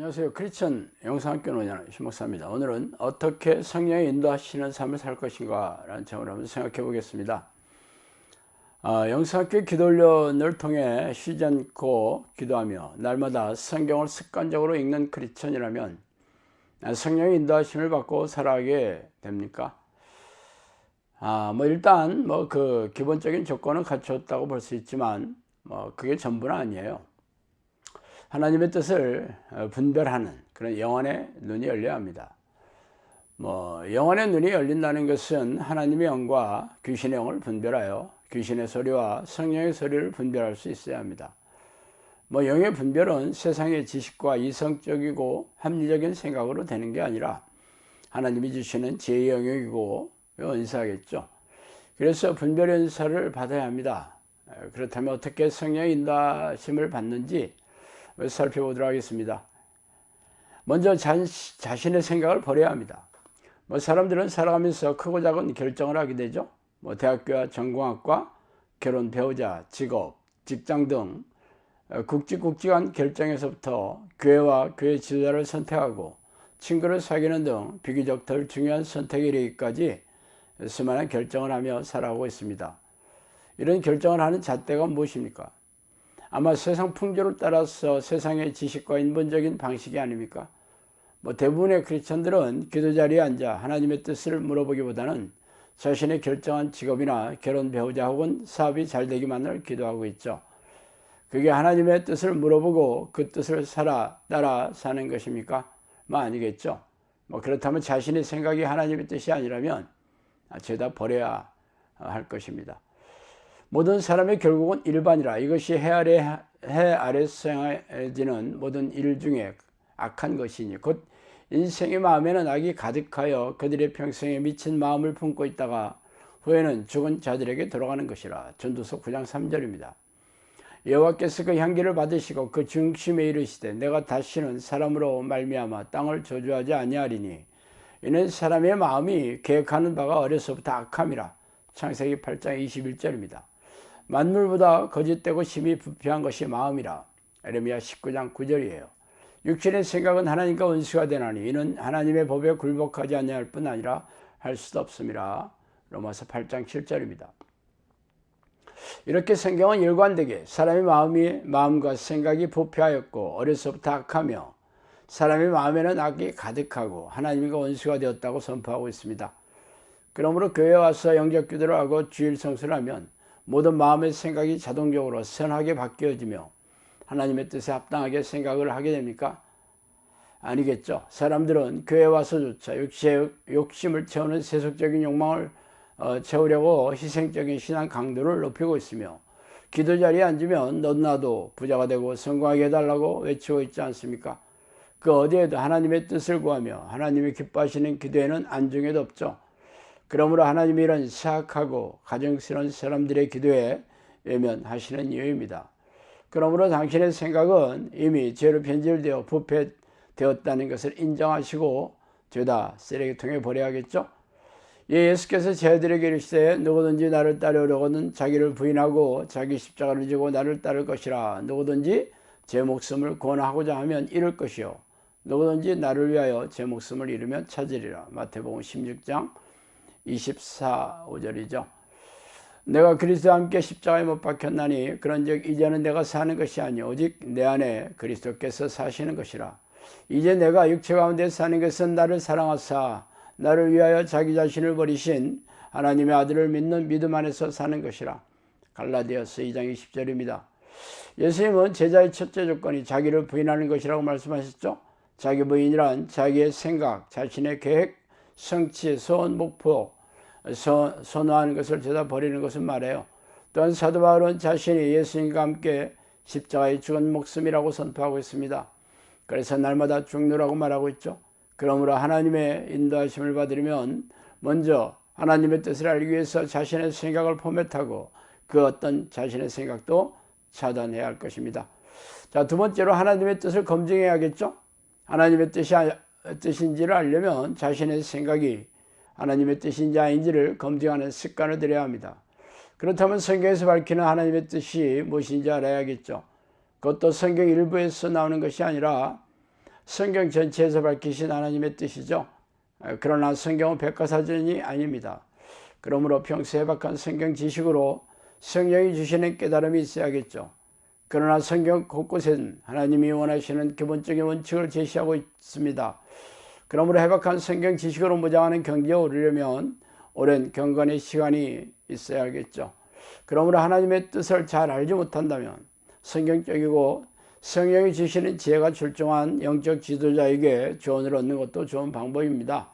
안녕하세요. 크리스천 영상학교 논의하는 신목사입니다. 오늘은 어떻게 성령의 인도하시는 삶을 살 것인가 라는 제목으로 한번 생각해 보겠습니다. 영상학교 기도훈련을 통해 쉬지 않고 기도하며 날마다 성경을 습관적으로 읽는 크리스천이라면 성령의 인도하심을 받고 살아가게 됩니까? 일단 그 기본적인 조건은 갖췄다고 볼 수 있지만 그게 전부는 아니에요. 하나님의 뜻을 분별하는 그런 영혼의 눈이 열려야 합니다. 영혼의 눈이 열린다는 것은 하나님의 영과 귀신의 영을 분별하여 귀신의 소리와 성령의 소리를 분별할 수 있어야 합니다. 영의 분별은 세상의 지식과 이성적이고 합리적인 생각으로 되는 게 아니라 하나님이 주시는 지혜의 영역이고 은사겠죠. 그래서 분별의 은사를 받아야 합니다. 그렇다면 어떻게 성령의 인도하심을 받는지 살펴보도록 하겠습니다. 먼저 자신의 생각을 버려야 합니다. 사람들은 살아가면서 크고 작은 결정을 하게 되죠. 대학교와 전공학과, 결혼, 배우자, 직업, 직장 등 굵직굵직한 결정에서부터 교회와 교회 지도자를 선택하고 친구를 사귀는 등 비교적 덜 중요한 선택에 이르기까지 수많은 결정을 하며 살아가고 있습니다. 이런 결정을 하는 잣대가 무엇입니까? 아마 세상 풍조를 따라서 세상의 지식과 인본적인 방식이 아닙니까? 대부분의 크리스천들은 기도 자리에 앉아 하나님의 뜻을 물어보기보다는 자신의 결정한 직업이나 결혼, 배우자 혹은 사업이 잘 되기만을 기도하고 있죠. 그게 하나님의 뜻을 물어보고 그 뜻을 따라 사는 것입니까? 아니겠죠. 그렇다면 자신의 생각이 하나님의 뜻이 아니라면 죄다 버려야 할 것입니다. 모든 사람의 결국은 일반이라 이것이 해 아래서 행해지는 모든 일 중에 악한 것이니 곧 인생의 마음에는 악이 가득하여 그들의 평생에 미친 마음을 품고 있다가 후에는 죽은 자들에게 돌아가는 것이라. 전도서 9장 3절입니다. 여호와께서 그 향기를 받으시고 그 중심에 이르시되 내가 다시는 사람으로 말미암아 땅을 저주하지 아니하리니 이는 사람의 마음이 계획하는 바가 어려서부터 악함이라. 창세기 8장 21절입니다. 만물보다 거짓되고 심히 부패한 것이 마음이라. 에레미야 19장 9절이에요. 육신의 생각은 하나님과 원수가 되나니 이는 하나님의 법에 굴복하지 아니할 뿐 아니라 할 수도 없음이라. 로마서 8장 7절입니다. 이렇게 성경은 일관되게 사람의 마음과 생각이 부패하였고 어려서부터 악하며 사람의 마음에는 악이 가득하고 하나님과 원수가 되었다고 선포하고 있습니다. 그러므로 교회에 와서 영적 기도를 하고 주일 성수를 하면 모든 마음의 생각이 자동적으로 선하게 바뀌어지며 하나님의 뜻에 합당하게 생각을 하게 됩니까? 아니겠죠. 사람들은 교회에 와서조차 욕심을 채우는 세속적인 욕망을 채우려고 희생적인 신앙 강도를 높이고 있으며 기도 자리에 앉으면 너도 나도 부자가 되고 성공하게 해달라고 외치고 있지 않습니까? 그 어디에도 하나님의 뜻을 구하며 하나님이 기뻐하시는 기도에는 안중에도 없죠. 그러므로 하나님이 이런 사악하고 가정스러운 사람들의 기도에 외면하시는 이유입니다. 그러므로 당신의 생각은 이미 죄로 변질되어 부패되었다는 것을 인정하시고 죄다 쓰레기통에 버려야겠죠. 예수께서 제 아들에게 이르시되 누구든지 나를 따르려거든 자기를 부인하고 자기 십자가를 지고 나를 따를 것이라. 누구든지 제 목숨을 구원하고자 하면 잃을 것이요 누구든지 나를 위하여 제 목숨을 잃으면 찾으리라. 마태복음 16장 24, 5절이죠. 내가 그리스도와 함께 십자가에 못 박혔나니 그런즉 이제는 내가 사는 것이 아니 오직 내 안에 그리스도께서 사시는 것이라. 이제 내가 육체 가운데 사는 것은 나를 사랑하사 나를 위하여 자기 자신을 버리신 하나님의 아들을 믿는 믿음 안에서 사는 것이라. 갈라디아서 2장 20절입니다. 예수님은 제자의 첫째 조건이 자기를 부인하는 것이라고 말씀하셨죠. 자기 부인이란 자기의 생각, 자신의 계획, 성취, 소원, 목표, 선호하는 것을 죄다 버리는 것을 말해요. 또한 사도 바울은 자신이 예수님과 함께 십자가에 죽은 목숨이라고 선포하고 있습니다. 그래서 날마다 죽노라고 말하고 있죠. 그러므로 하나님의 인도하심을 받으려면 먼저 하나님의 뜻을 알기 위해서 자신의 생각을 포맷하고 그 어떤 자신의 생각도 차단해야 할 것입니다. 자, 두 번째로 하나님의 뜻을 검증해야겠죠. 하나님의 뜻인지를 알려면 자신의 생각이 하나님의 뜻인지 아닌지를 검증하는 습관을 들여야 합니다. 그렇다면 성경에서 밝히는 하나님의 뜻이 무엇인지 알아야겠죠. 그것도 성경 일부에서 나오는 것이 아니라 성경 전체에서 밝히신 하나님의 뜻이죠. 그러나 성경은 백과사전이 아닙니다. 그러므로 평소 해박한 성경 지식으로 성령이 주시는 깨달음이 있어야겠죠. 그러나 성경 곳곳엔 하나님이 원하시는 기본적인 원칙을 제시하고 있습니다. 그러므로 해박한 성경 지식으로 무장하는 경지에 오르려면 오랜 경건의 시간이 있어야겠죠. 그러므로 하나님의 뜻을 잘 알지 못한다면 성경적이고 성령이 주시는 지혜가 출중한 영적 지도자에게 조언을 얻는 것도 좋은 방법입니다.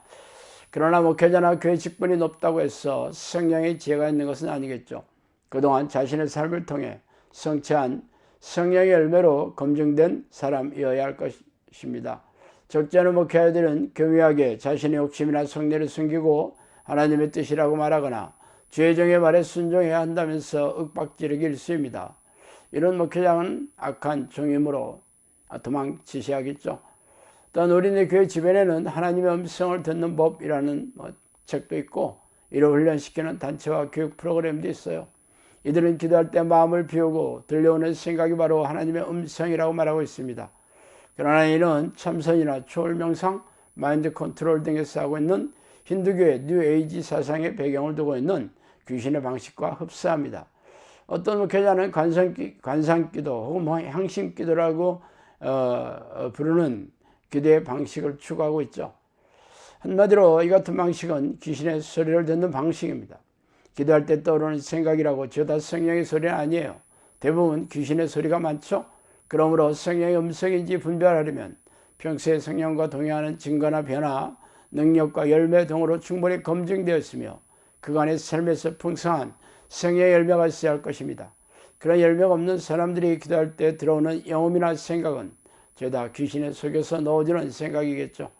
그러나 목회자나 교회 직분이 높다고 해서 성령의 지혜가 있는 것은 아니겠죠. 그동안 자신의 삶을 통해 성취한 성령의 열매로 검증된 사람이어야 할 것입니다. 적잖은 목회자들은 교묘하게 자신의 욕심이나 성례를 숨기고 하나님의 뜻이라고 말하거나 죄종의 말에 순종해야 한다면서 윽박지르기 일쑤입니다. 이런 목회자는 악한 종이므로 도망치셔야겠죠. 또한 우리네 교회 주변에는 하나님의 음성을 듣는 법이라는 책도 있고 이를 훈련시키는 단체와 교육 프로그램도 있어요. 이들은 기도할 때 마음을 비우고 들려오는 생각이 바로 하나님의 음성이라고 말하고 있습니다. 그러나 이는 참선이나 초월명상, 마인드 컨트롤 등에서 하고 있는 힌두교의 뉴에이지 사상의 배경을 두고 있는 귀신의 방식과 흡사합니다. 어떤 목회자는 관상기도 혹은 향심기도라고 부르는 기도의 방식을 추구하고 있죠. 한마디로 이 같은 방식은 귀신의 소리를 듣는 방식입니다. 기도할 때 떠오르는 생각이라고 죄다 성령의 소리는 아니에요. 대부분 귀신의 소리가 많죠. 그러므로 성령의 음성인지 분별하려면 평소에 성령과 동의하는 증거나 변화, 능력과 열매 등으로 충분히 검증되었으며 그간의 삶에서 풍성한 성령의 열매가 있어야 할 것입니다. 그런 열매가 없는 사람들이 기도할 때 들어오는 영음이나 생각은 죄다 귀신에 속여서 넣어주는 생각이겠죠.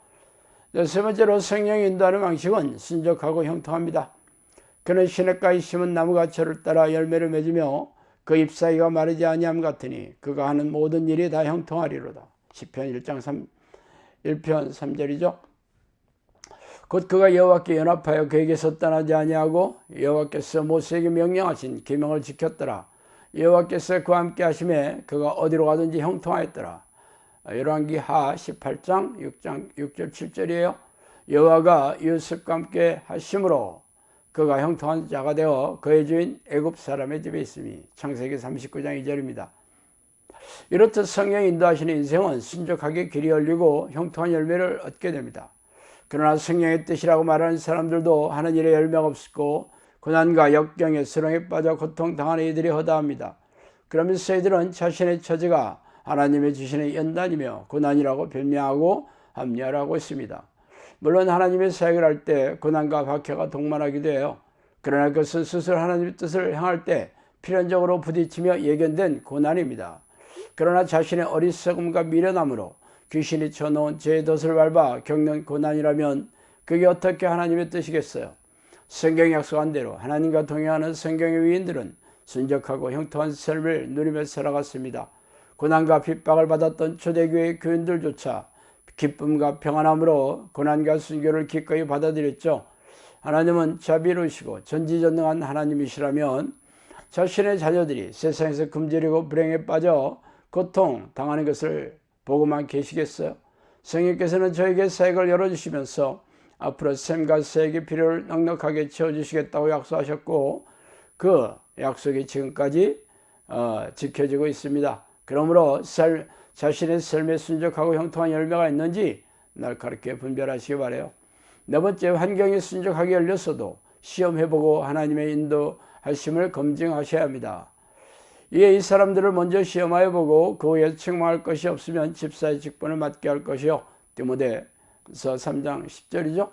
세 번째로 성령이 인도하는 방식은 순적하고 형통합니다. 그는 시냇가에 심은 나무가철을 따라 열매를 맺으며 그 잎사귀가 마르지 아니함 같으니 그가 하는 모든 일이 다 형통하리로다. 시편 1편 3절이죠. 곧 그가 여호와께 연합하여 그에게서 떠나지 아니하고 여호와께서 모세에게 명령하신 계명을 지켰더라. 여호와께서 그와 함께 하심에 그가 어디로 가든지 형통하였더라. 열왕기하 18장 6절 7절이에요. 여호와가 요셉과 함께 하심으로 그가 형통한 자가 되어 그의 주인 애굽 사람의 집에 있음이. 창세기 39장 2절입니다. 이렇듯 성령이 인도하시는 인생은 순적하게 길이 열리고 형통한 열매를 얻게 됩니다. 그러나 성령의 뜻이라고 말하는 사람들도 하는 일에 열매가 없고 고난과 역경에 수렁에 빠져 고통당하는 이들이 허다합니다. 그러면서 이들은 자신의 처지가 하나님의 주시는 연단이며 고난이라고 변명하고 합리화하고 있습니다. 물론 하나님의 사역을 할 때 고난과 박해가 동반하기도 해요. 그러나 그것은 스스로 하나님의 뜻을 향할 때 필연적으로 부딪히며 예견된 고난입니다. 그러나 자신의 어리석음과 미련함으로 귀신이 쳐놓은 죄의 덫을 밟아 겪는 고난이라면 그게 어떻게 하나님의 뜻이겠어요? 성경이 약속한 대로 하나님과 동행하는 성경의 위인들은 순적하고 형통한 삶을 누리며 살아갔습니다. 고난과 핍박을 받았던 초대교회 교인들조차 기쁨과 평안함으로 고난과 순교를 기꺼이 받아들였죠. 하나님은 자비로우시고 전지전능한 하나님이시라면 자신의 자녀들이 세상에서 굶주리고 불행에 빠져 고통당하는 것을 보고만 계시겠어요? 성령께서는 저에게 사역을 열어주시면서 앞으로 샘과 사역의 필요를 넉넉하게 채워주시겠다고 약속하셨고 그 약속이 지금까지 지켜지고 있습니다. 그러므로 자신의 삶에 순적하고 형통한 열매가 있는지 날카롭게 분별하시기 바라요. 네 번째, 환경이 순적하게 열렸어도 시험해보고 하나님의 인도하심을 검증하셔야 합니다. 이에 이 사람들을 먼저 시험하여 보고 그 후에 책망할 것이 없으면 집사의 직분을 맡게 할 것이요. 디모데서 3장 10절이죠.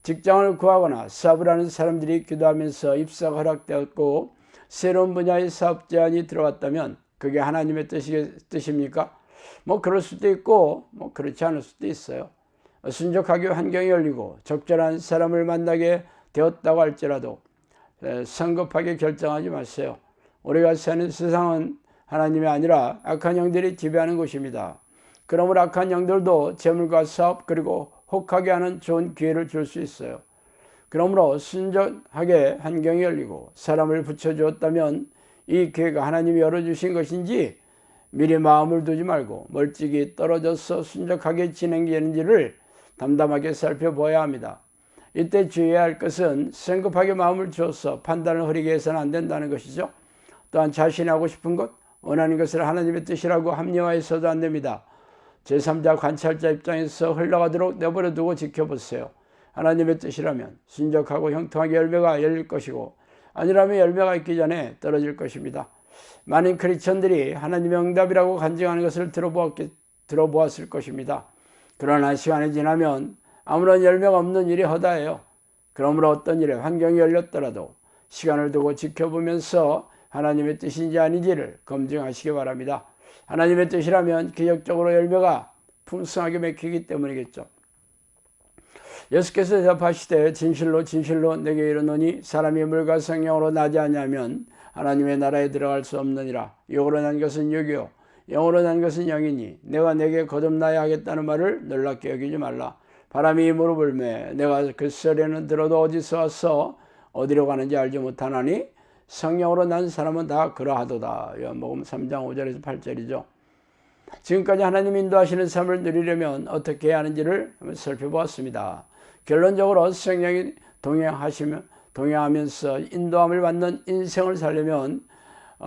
직장을 구하거나 사업을 하는 사람들이 기도하면서 입사가 허락되었고 새로운 분야의 사업 제안이 들어왔다면 그게 하나님의 뜻입니까? 그럴 수도 있고 그렇지 않을 수도 있어요. 순적하게 환경이 열리고 적절한 사람을 만나게 되었다고 할지라도 성급하게 결정하지 마세요. 우리가 사는 세상은 하나님이 아니라 악한 영들이 지배하는 곳입니다. 그러므로 악한 영들도 재물과 사업 그리고 혹하게 하는 좋은 기회를 줄 수 있어요. 그러므로 순적하게 환경이 열리고 사람을 붙여주었다면 이 기회가 하나님이 열어주신 것인지 미리 마음을 두지 말고 멀찍이 떨어져서 순적하게 진행되는지를 담담하게 살펴보아야 합니다. 이때 주의해야 할 것은 성급하게 마음을 주어서 판단을 흐리게 해서는 안 된다는 것이죠. 또한 자신이 하고 싶은 것, 원하는 것을 하나님의 뜻이라고 합리화해서도 안 됩니다. 제3자 관찰자 입장에서 흘러가도록 내버려두고 지켜보세요. 하나님의 뜻이라면 순적하고 형통하게 열매가 열릴 것이고 아니라면 열매가 있기 전에 떨어질 것입니다. 많은 크리스천들이 하나님의 응답이라고 간증하는 것을 들어보았을 것입니다. 그러나 시간이 지나면 아무런 열매가 없는 일이 허다해요. 그러므로 어떤 일에 환경이 열렸더라도 시간을 두고 지켜보면서 하나님의 뜻인지 아닌지를 검증하시기 바랍니다. 하나님의 뜻이라면 기적적으로 열매가 풍성하게 맺히기 때문이겠죠. 예수께서 대답하시되 진실로 진실로 내게 이르노니 사람이 물과 성령으로 나지 아니하면 하나님의 나라에 들어갈 수 없느니라. 육으로 난 것은 육이요 영으로 난 것은 영이니 내가 내게 거듭나야 하겠다는 말을 놀랍게 여기지 말라. 바람이 무릎을 매 내가 그 소리는 들어도 어디서 와서 어디로 가는지 알지 못하나니 성령으로 난 사람은 다 그러하도다. 요한복음 3장 5절에서 8절이죠. 지금까지 하나님 인도하시는 삶을 누리려면 어떻게 해야 하는지를 한번 살펴보았습니다. 결론적으로 성령이 동행하면서 인도함을 받는 인생을 살려면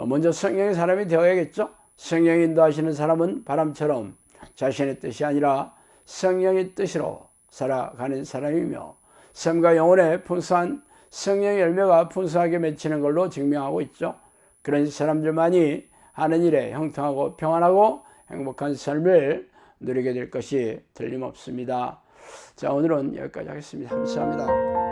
먼저 성령의 사람이 되어야겠죠. 성령이 인도하시는 사람은 바람처럼 자신의 뜻이 아니라 성령의 뜻으로 살아가는 사람이며 삶과 영혼의 풍성한 성령의 열매가 풍성하게 맺히는 걸로 증명하고 있죠. 그런 사람들만이 하는 일에 형통하고 평안하고 행복한 삶을 누리게 될 것이 틀림없습니다. 자, 오늘은 여기까지 하겠습니다. 감사합니다.